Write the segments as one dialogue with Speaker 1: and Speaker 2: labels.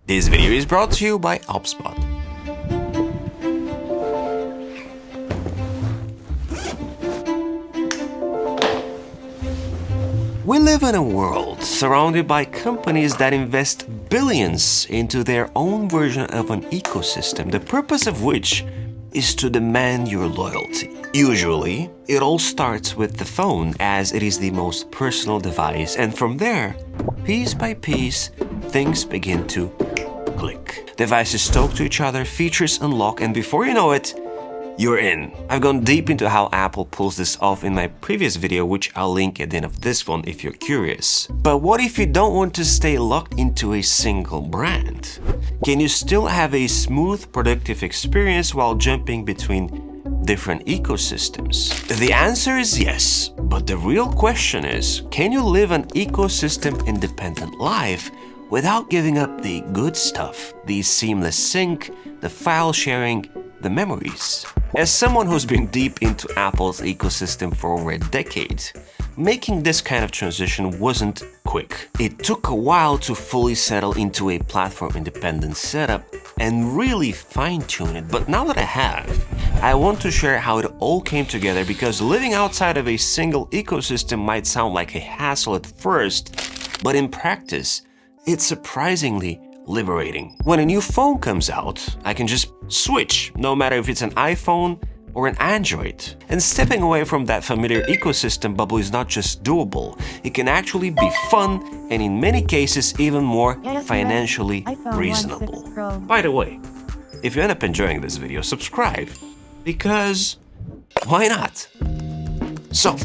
Speaker 1: This video is brought to you by HubSpot. We live in a world surrounded by companies that invest billions into their own version of an ecosystem, the purpose of which is to demand your loyalty. Usually, it all starts with the phone as it is the most personal device, and from there, piece by piece, things begin to click. Devices talk to each other, features unlock, and before you know it, you're in. I've gone deep into how Apple pulls this off in my previous video, which I'll link at the end of this one if you're curious. But what if you don't want to stay locked into a single brand? Can you still have a smooth, productive experience while jumping between different ecosystems? The answer is yes, but the real question is, can you live an ecosystem-independent life without giving up the good stuff, the seamless sync, the file sharing, the memories? As someone who's been deep into Apple's ecosystem for over a decade, making this kind of transition wasn't quick. It took a while to fully settle into a platform-independent setup and really fine-tune it, but now that I have, I want to share how it all came together because living outside of a single ecosystem might sound like a hassle at first, but in practice, it's surprisingly liberating. When a new phone comes out, I can just switch, no matter if it's an iPhone or an Android. And stepping away from that familiar ecosystem bubble is not just doable, it can actually be fun and in many cases even more financially reasonable. By the way, if you end up enjoying this video, subscribe, because why not? So,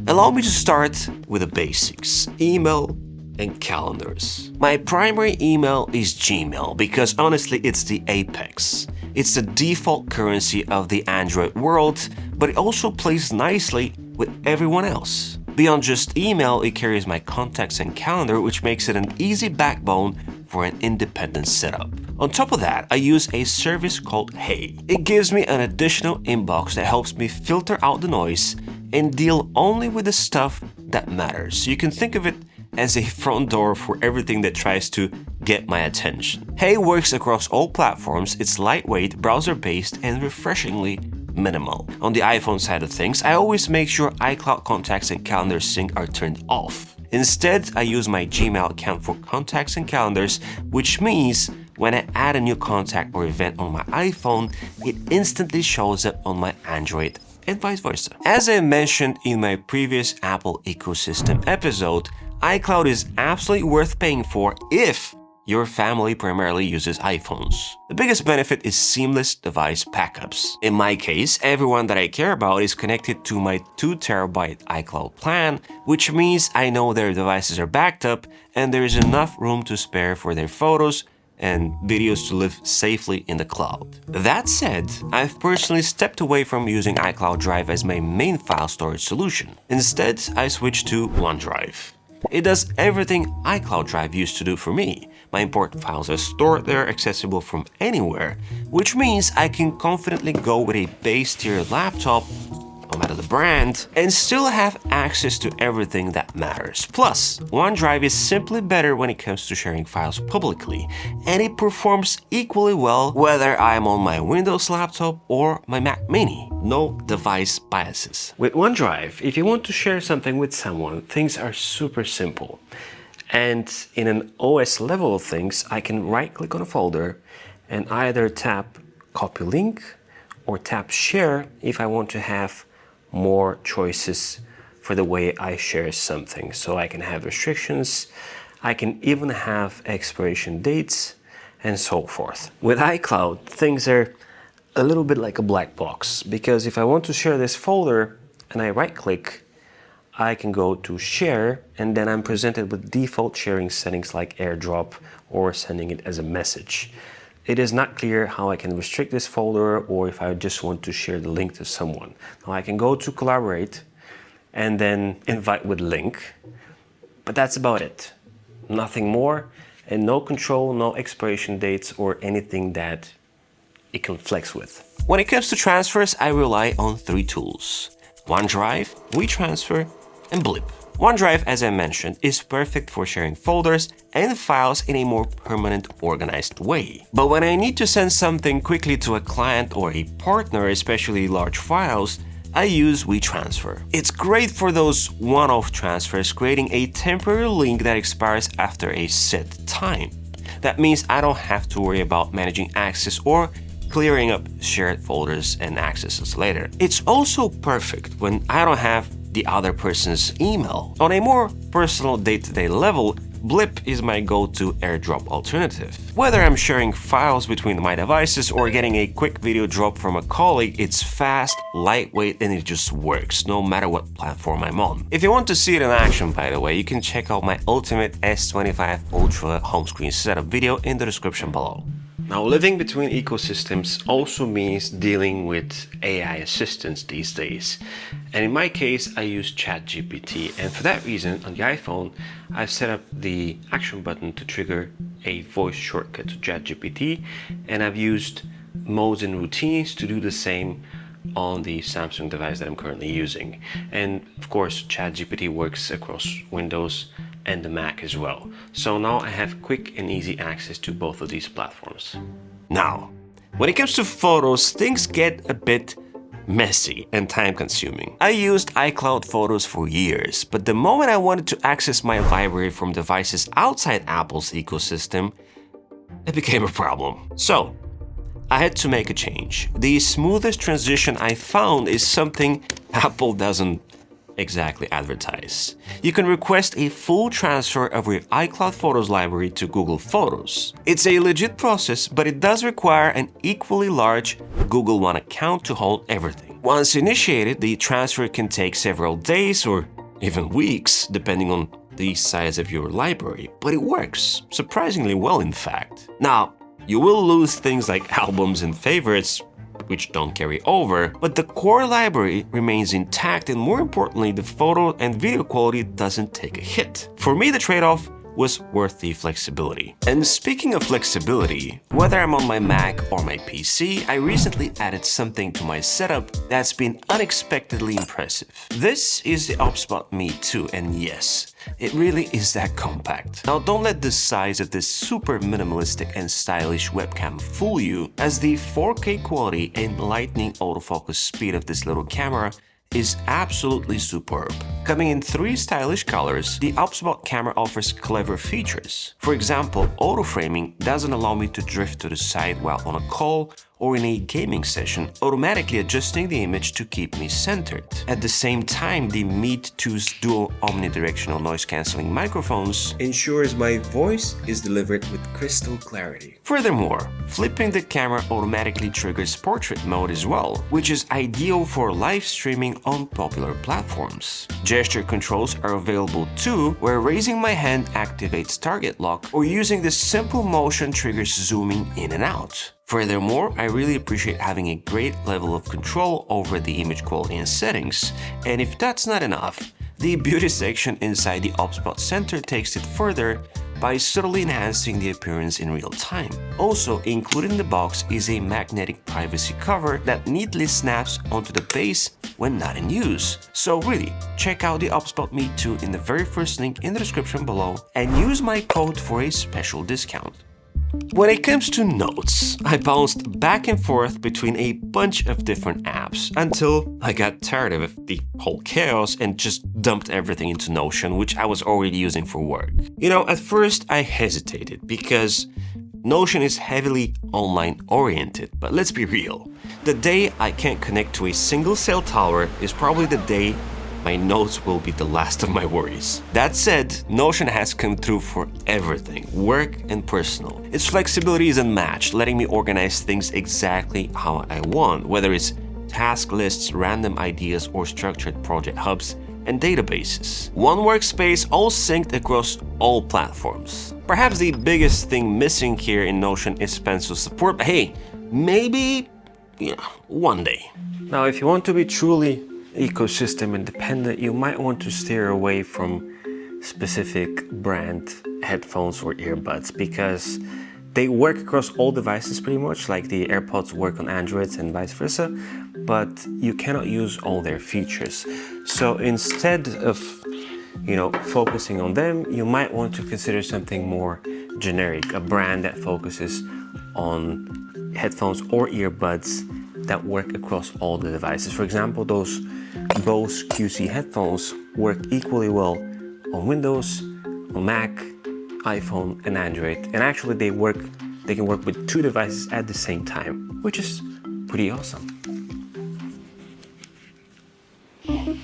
Speaker 1: allow me to start with the basics: email and calendars. My primary email is Gmail because honestly it's the apex. It's the default currency of the Android world, but it also plays nicely with everyone else. Beyond just email, it carries my contacts and calendar, which makes it an easy backbone for an independent setup. On top of that, I use a service called Hey. It gives me an additional inbox that helps me filter out the noise and deal only with the stuff that matters. So you can think of it as a front door for everything that tries to get my attention. Hey works across all platforms, it's lightweight, browser-based, and refreshingly minimal. On the iPhone side of things, I always make sure iCloud contacts and calendar sync are turned off. Instead, I use my Gmail account for contacts and calendars, which means when I add a new contact or event on my iPhone, it instantly shows up on my Android and vice versa. As I mentioned in my previous Apple ecosystem episode, iCloud is absolutely worth paying for if your family primarily uses iPhones. The biggest benefit is seamless device backups. In my case, everyone that I care about is connected to my 2TB iCloud plan, which means I know their devices are backed up and there is enough room to spare for their photos and videos to live safely in the cloud. That said, I've personally stepped away from using iCloud Drive as my main file storage solution. Instead, I switched to OneDrive. It does everything iCloud Drive used to do for me. My important files are stored there, accessible from anywhere, which means I can confidently go with a base tier laptop, no matter the brand, and still have access to everything that matters. Plus, OneDrive is simply better when it comes to sharing files publicly, and it performs equally well whether I'm on my Windows laptop or my Mac Mini. No device biases. With OneDrive, if you want to share something with someone, things are super simple. And in an OS level of things, I can right-click on a folder and either tap copy link or tap share if I want to have more choices for the way I share something. So I can have restrictions, I can even have expiration dates, and so forth. With iCloud, things are a little bit like a black box, because if I want to share this folder and I right-click, I can go to share, and then I'm presented with default sharing settings like AirDrop or sending it as a message. It is not clear how I can restrict this folder or if I just want to share the link to someone. Now I can go to collaborate and then invite with link, but that's about it. Nothing more, and no control, no expiration dates or anything that it can flex with. When it comes to transfers, I rely on 3 tools: OneDrive, WeTransfer, and Blip. OneDrive, as I mentioned, is perfect for sharing folders and files in a more permanent, organized way. But when I need to send something quickly to a client or a partner, especially large files, I use WeTransfer. It's great for those one-off transfers, creating a temporary link that expires after a set time. That means I don't have to worry about managing access or clearing up shared folders and accesses later. It's also perfect when I don't have the other person's email. On a more personal day-to-day level, Blip is my go-to AirDrop alternative. Whether I'm sharing files between my devices or getting a quick video drop from a colleague, it's fast, lightweight, and it just works, no matter what platform I'm on. If you want to see it in action, by the way, you can check out my ultimate S25 Ultra home screen setup video in the description below. Now, living between ecosystems also means dealing with AI assistants these days. And in my case, I use ChatGPT, and for that reason, on the iPhone, I've set up the action button to trigger a voice shortcut to ChatGPT, and I've used modes and routines to do the same on the Samsung device that I'm currently using. And of course, ChatGPT works across Windows and the Mac as well. So now I have quick and easy access to both of these platforms. Now, when it comes to photos, things get a bit messy and time-consuming. I used iCloud Photos for years, but the moment I wanted to access my library from devices outside Apple's ecosystem, it became a problem. So, I had to make a change. The smoothest transition I found is something Apple doesn't exactly advertise. You can request a full transfer of your iCloud Photos library to Google Photos. It's a legit process, but it does require an equally large Google One account to hold everything. Once initiated, the transfer can take several days or even weeks, depending on the size of your library, but it works surprisingly well, in fact. Now, you will lose things like albums and favorites, which don't carry over, but the core library remains intact, and more importantly, the photo and video quality doesn't take a hit. For me, the trade-off was worth the flexibility. And speaking of flexibility, whether I'm on my Mac or my PC, I recently added something to my setup that's been unexpectedly impressive. This is the OpSpot Me 2, and yes, it really is that compact. Now, don't let the size of this super minimalistic and stylish webcam fool you, as the 4K quality and lightning autofocus speed of this little camera is absolutely superb. Coming in 3 stylish colors, the OpSpot camera offers clever features. For example, auto framing doesn't allow me to drift to the side while on a call or in a gaming session, automatically adjusting the image to keep me centered. At the same time, the Meet 2's dual omnidirectional noise-canceling microphones ensures my voice is delivered with crystal clarity. Furthermore, flipping the camera automatically triggers portrait mode as well, which is ideal for live streaming on popular platforms. Gesture controls are available too, where raising my hand activates target lock, or using this simple motion triggers zooming in and out. Furthermore, I really appreciate having a great level of control over the image quality and settings, and if that's not enough, the beauty section inside the OpSpot Center takes it further by subtly enhancing the appearance in real time. Also included in the box is a magnetic privacy cover that neatly snaps onto the base when not in use. So really, check out the OpSpot Me 2 in the very first link in the description below and use my code for a special discount. When it comes to notes, I bounced back and forth between a bunch of different apps until I got tired of the whole chaos and just dumped everything into Notion, which I was already using for work. You know, at first I hesitated because Notion is heavily online oriented, but let's be real. The day I can't connect to a single cell tower is probably the day my notes will be the last of my worries. That said, Notion has come through for everything, work and personal. Its flexibility is unmatched, letting me organize things exactly how I want, whether it's task lists, random ideas, or structured project hubs and databases. One workspace, all synced across all platforms. Perhaps the biggest thing missing here in Notion is pencil support, but hey, maybe, one day. Now, if you want to be truly ecosystem independent, you might want to steer away from specific brand headphones or earbuds because they work across all devices pretty much, like the AirPods work on Androids and vice versa, but you cannot use all their features. So instead of focusing on them, you might want to consider something more generic, a brand that focuses on headphones or earbuds that work across all the devices. For example, those Bose QC headphones work equally well on Windows, on Mac, iPhone, and Android. And actually they can work with 2 devices at the same time, which is pretty awesome.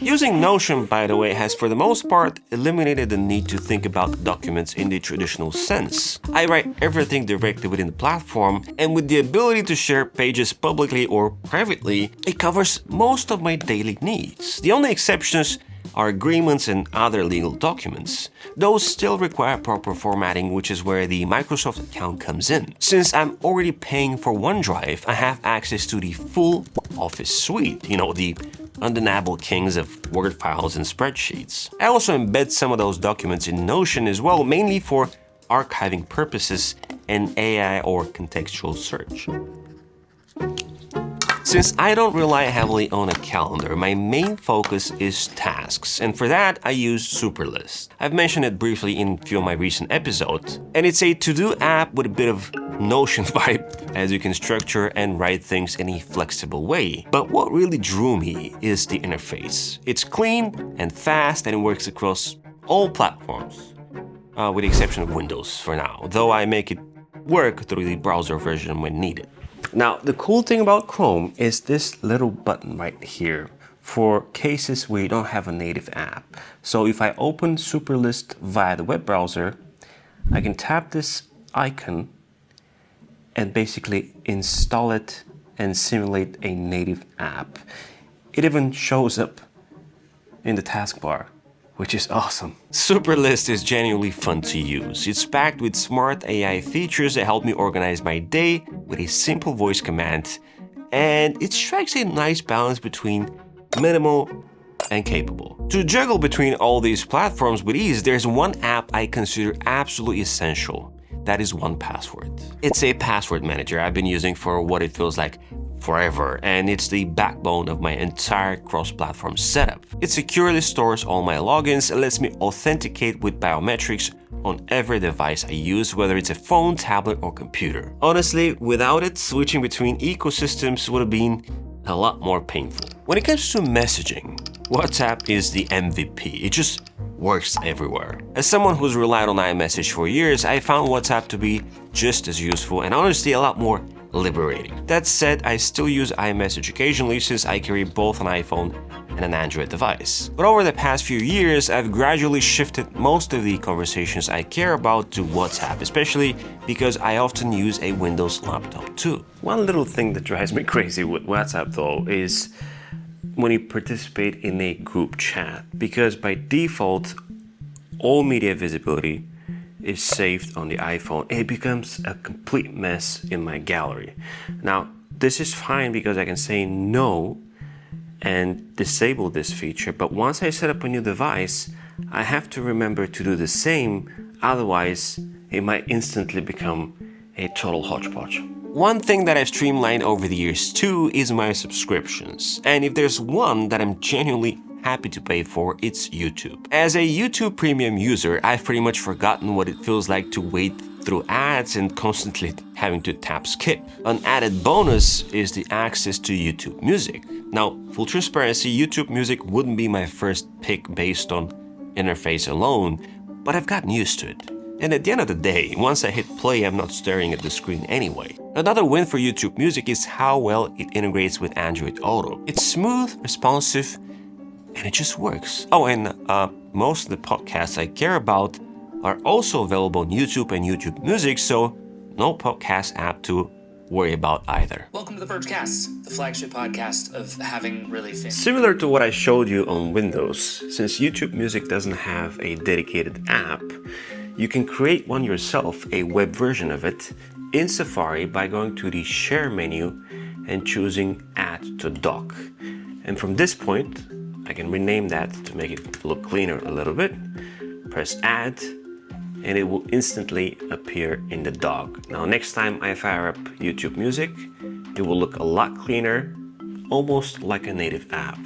Speaker 1: Using Notion, by the way, has for the most part eliminated the need to think about documents in the traditional sense. I write everything directly within the platform, and with the ability to share pages publicly or privately, it covers most of my daily needs. The only exceptions are agreements and other legal documents. Those still require proper formatting, which is where the Microsoft account comes in. Since I'm already paying for OneDrive, I have access to the full Office suite, the undeniable kings of Word files and spreadsheets. I also embed some of those documents in Notion as well, mainly for archiving purposes and AI or contextual search. Since I don't rely heavily on a calendar, my main focus is tasks, and for that I use Superlist. I've mentioned it briefly in a few of my recent episodes, and it's a to-do app with a bit of Notion vibe, as you can structure and write things in a flexible way. But what really drew me is the interface. It's clean and fast, and it works across all platforms, with the exception of Windows for now, though I make it work through the browser version when needed. Now, the cool thing about Chrome is this little button right here for cases where you don't have a native app. So if I open Superlist via the web browser, I can tap this icon and basically install it and simulate a native app. It even shows up in the taskbar, which is awesome. Superlist is genuinely fun to use. It's packed with smart AI features that help me organize my day with a simple voice command, and it strikes a nice balance between minimal and capable. To juggle between all these platforms with ease, there's one app I consider absolutely essential. That is 1Password. It's a password manager I've been using for what it feels like forever, and it's the backbone of my entire cross-platform setup. It securely stores all my logins and lets me authenticate with biometrics on every device I use, whether it's a phone, tablet, or computer. Honestly, without it, switching between ecosystems would have been a lot more painful. When it comes to messaging, WhatsApp is the MVP. It just works everywhere. As someone who's relied on iMessage for years, I found WhatsApp to be just as useful and honestly a lot more liberating. That said, I still use iMessage occasionally since I carry both an iPhone and an Android device. But over the past few years, I've gradually shifted most of the conversations I care about to WhatsApp, especially because I often use a Windows laptop too. One little thing that drives me crazy with WhatsApp though is when you participate in a group chat, because by default, all media visibility is saved on the iPhone. It becomes a complete mess in my gallery. Now, this is fine because I can say no and disable this feature, but once I set up a new device, I have to remember to do the same, otherwise it might instantly become a total hodgepodge. One thing that I've streamlined over the years too is my subscriptions, and if there's one that I'm genuinely happy to pay for, it's YouTube. As a YouTube Premium user, I've pretty much forgotten what it feels like to wait through ads and constantly having to tap skip. An added bonus is the access to YouTube Music. Now, full transparency, YouTube Music wouldn't be my first pick based on interface alone, but I've gotten used to it. And at the end of the day, once I hit play, I'm not staring at the screen anyway. Another win for YouTube Music is how well it integrates with Android Auto. It's smooth, responsive, and it just works. Oh, and most of the podcasts I care about are also available on YouTube and YouTube Music, so no podcast app to worry about either.
Speaker 2: Welcome to the Vergecast, the flagship podcast of having really fancy.
Speaker 1: Similar to what I showed you on Windows, since YouTube Music doesn't have a dedicated app, you can create one yourself, a web version of it, in Safari by going to the Share menu and choosing Add to Dock. And from this point, I can rename that to make it look cleaner a little bit. Press Add, and it will instantly appear in the dock. Now, next time I fire up YouTube Music, it will look a lot cleaner, almost like a native app.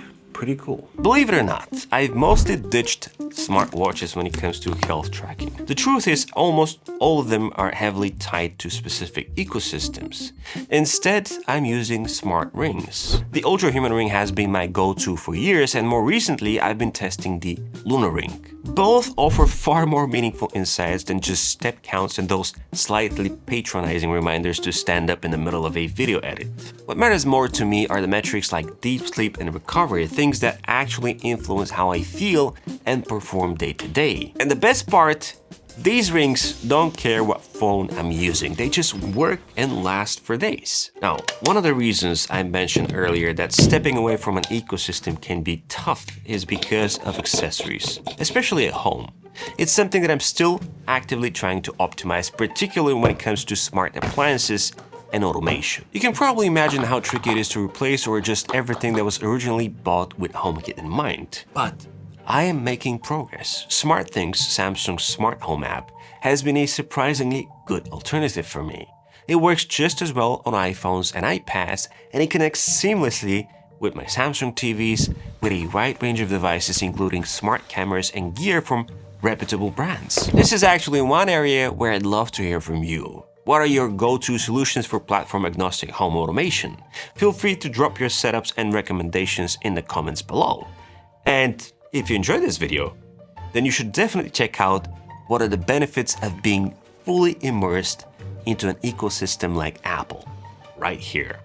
Speaker 1: pretty cool. Believe it or not, I've mostly ditched smartwatches when it comes to health tracking. The truth is, almost all of them are heavily tied to specific ecosystems. Instead, I'm using smart rings. The Ultra Human Ring has been my go-to for years, and more recently, I've been testing the Lunar Ring. Both offer far more meaningful insights than just step counts and those slightly patronizing reminders to stand up in the middle of a video edit. What matters more to me are the metrics like deep sleep and recovery, things that actually influence how I feel and perform day to day. And the best part, these rings don't care what phone I'm using, they just work and last for days. Now, one of the reasons I mentioned earlier that stepping away from an ecosystem can be tough is because of accessories, especially at home. It's something that I'm still actively trying to optimize, particularly when it comes to smart appliances and automation. You can probably imagine how tricky it is to replace or adjust everything that was originally bought with HomeKit in mind. But I am making progress. SmartThings, Samsung's smart home app, has been a surprisingly good alternative for me. It works just as well on iPhones and iPads, and it connects seamlessly with my Samsung TVs with a wide range of devices including smart cameras and gear from reputable brands. This is actually one area where I'd love to hear from you. What are your go-to solutions for platform-agnostic home automation? Feel free to drop your setups and recommendations in the comments below. And if you enjoyed this video, then you should definitely check out what are the benefits of being fully immersed into an ecosystem like Apple, right here.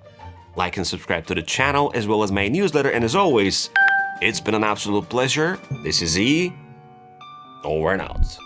Speaker 1: Like and subscribe to the channel as well as my newsletter, and as always, it's been an absolute pleasure. This is E, over and out.